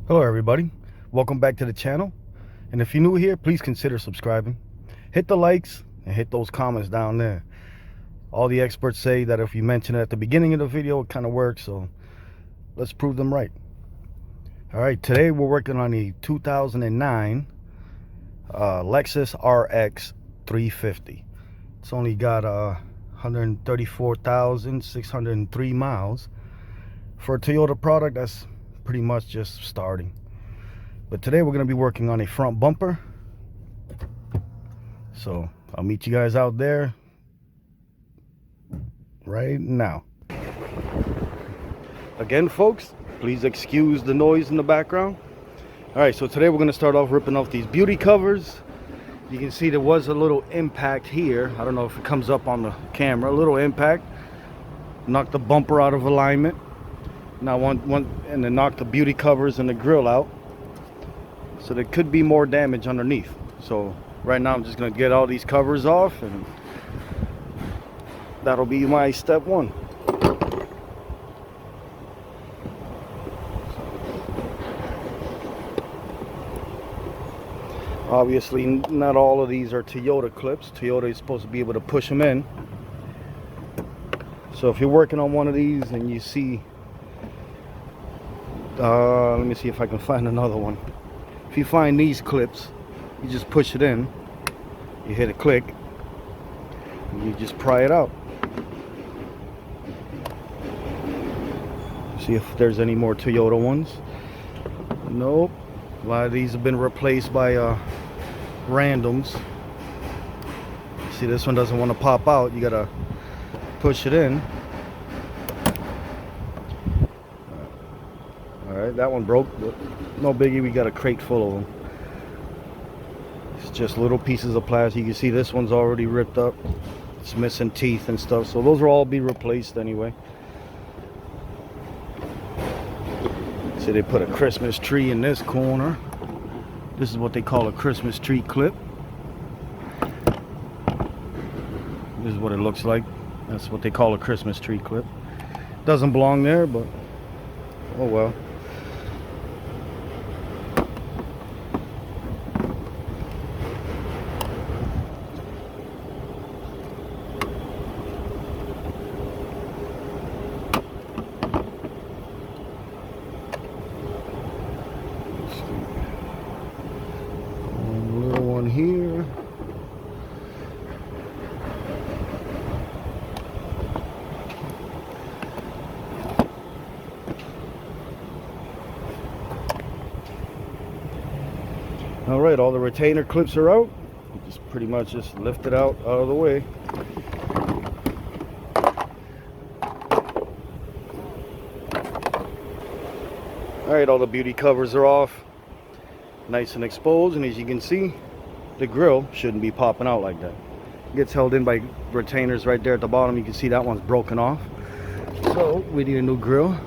Hello everybody, welcome back to the channel, and if you're new here, please consider subscribing. Hit the likes and hit those comments down there. All the experts say that if you mention it at the beginning of the video, it kind of works, so let's prove them right. Alright, today we're working on a 2009 Lexus RX 350. It's only got 134,603 miles. For a Toyota product, that's pretty much just starting. But today we're going to be working on a front bumper, so I'll meet you guys out there right now. Again, folks, please excuse the noise in the background. All right, so today we're going to start off ripping off these beauty covers. You can see there was a little impact here. I don't know if it comes up on the camera. A little impact knocked the bumper out of alignment. Now and then knock the beauty covers and the grill out, so there could be more damage underneath. So right now I'm just going to get all these covers off, and that'll be my step one. Obviously not all of these are Toyota clips. Toyota is supposed to be able to push them in. So if you're working on one of these and you see let me see if I can find another one. If you find these clips, you just push it in, you hit a click, and you just pry it out. See if there's any more Toyota ones. Nope. A lot of these have been replaced by randoms. See, this one doesn't want to pop out. You gotta push it in. Alright, that one broke, but no biggie. We got a crate full of them. It's just little pieces of plastic. You can see this one's already ripped up. It's missing teeth and stuff, so those will all be replaced anyway. See, they put a Christmas tree in this corner. This is what they call a Christmas tree clip. This is what it looks like. That's what they call a Christmas tree clip. Doesn't belong there, but oh well. Here. All right, all the retainer clips are out. Just pretty much just lift it out of the way. All right, all the beauty covers are off, nice and exposed, and as you can see, the grill shouldn't be popping out like that. It gets held in by retainers right there at the bottom. You can see that one's broken off. So we need a new grill.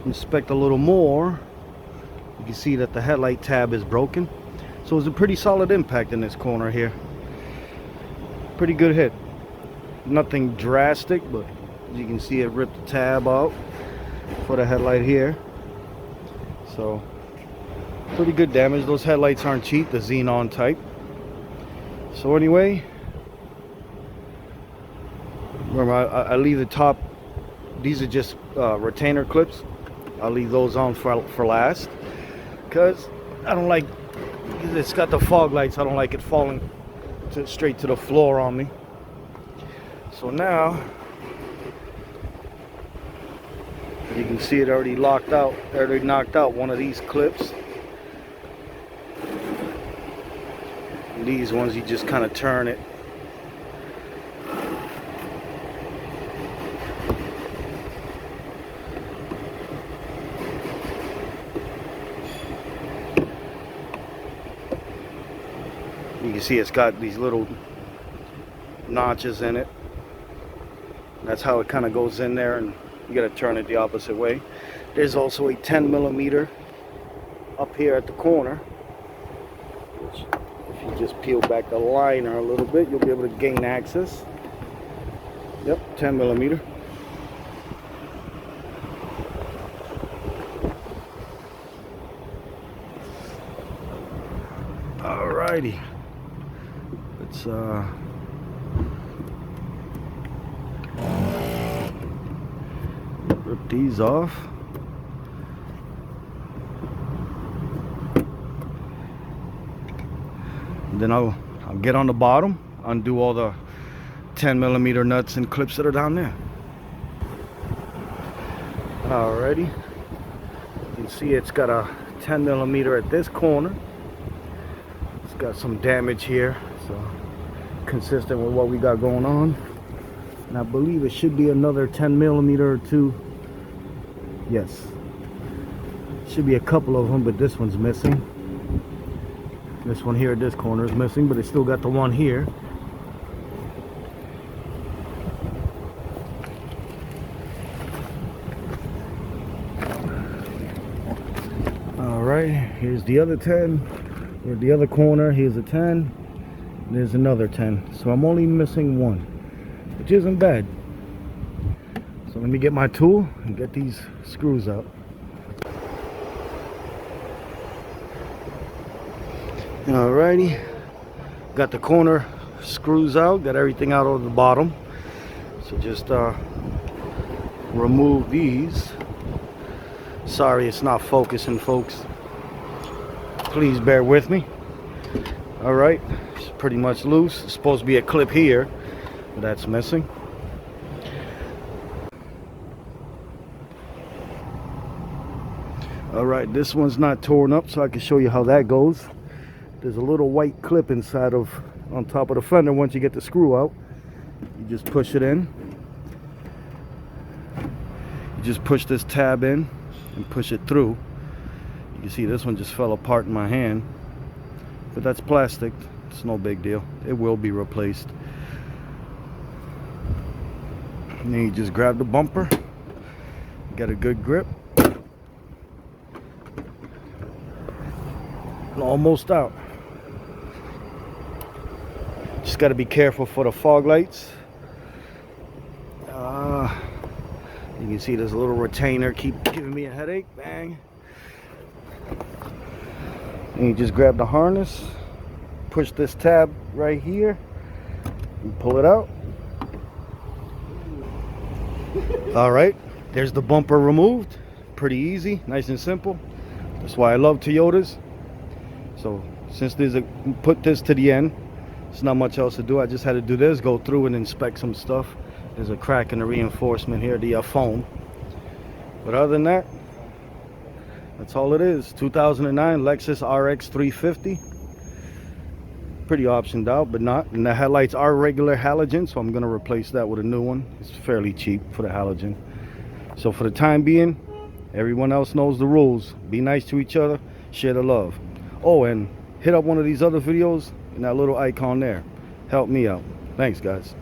Inspect a little more. You can see that the headlight tab is broken. So it's a pretty solid impact in this corner here. Pretty good hit. Nothing drastic, but as you can see, it ripped the tab out for the headlight here. So pretty good damage. Those headlights aren't cheap, the xenon type. So anyway, remember, I leave the top, these are just retainer clips. I'll leave those on for last, because I don't like, it's got the fog lights, I don't like it falling straight to the floor on me. So now you can see it already locked out, already knocked out one of these clips. These ones, you just kind of turn it. You can see it's got these little notches in it. That's how it kind of goes in there, and you got to turn it the opposite way. There's also a 10mm up here at the corner, which, if you just peel back the liner a little bit, you'll be able to gain access. Yep, 10mm. Alrighty, let's rip these off. Then I'll get on the bottom, undo all the 10mm nuts and clips that are down there. Alrighty, you can see it's got a 10mm at this corner. It's got some damage here, so consistent with what we got going on. And I believe it should be another 10mm or two. Yes, should be a couple of them, but this one's missing. This one here at this corner is missing, but it's still got the one here. Alright, here's the other 10. Here's the other corner, here's a 10. There's another 10. So I'm only missing one, which isn't bad. So let me get my tool and get these screws out. Alrighty, got the corner screws out, got everything out of the bottom. So just remove these. Sorry it's not focusing, folks. Please bear with me. Alright, it's pretty much loose. It's supposed to be a clip here, but that's missing. Alright, this one's not torn up, so I can show you how that goes. There's a little white clip inside on top of the fender. Once you get the screw out, you just push it in. You just push this tab in and push it through. You can see this one just fell apart in my hand, but that's plastic. It's no big deal. It will be replaced. And then you just grab the bumper, get a good grip. Almost out. Just got to be careful for the fog lights. You can see there's a little retainer keep giving me a headache. Bang. And you just grab the harness, push this tab right here, and pull it out. Alright, there's the bumper removed. Pretty easy, nice and simple. That's why I love Toyotas. So since put this to the end, there's not much else to do. I just had to do this, go through and inspect some stuff. There's a crack in the reinforcement here, the foam. But other than that, that's all it is. 2009 Lexus RX 350. Pretty optioned out, but not. And the headlights are regular halogen, so I'm going to replace that with a new one. It's fairly cheap for the halogen. So for the time being, everyone else knows the rules. Be nice to each other, share the love. Oh, and hit up one of these other videos and that little icon there. Help me out. Thanks, guys.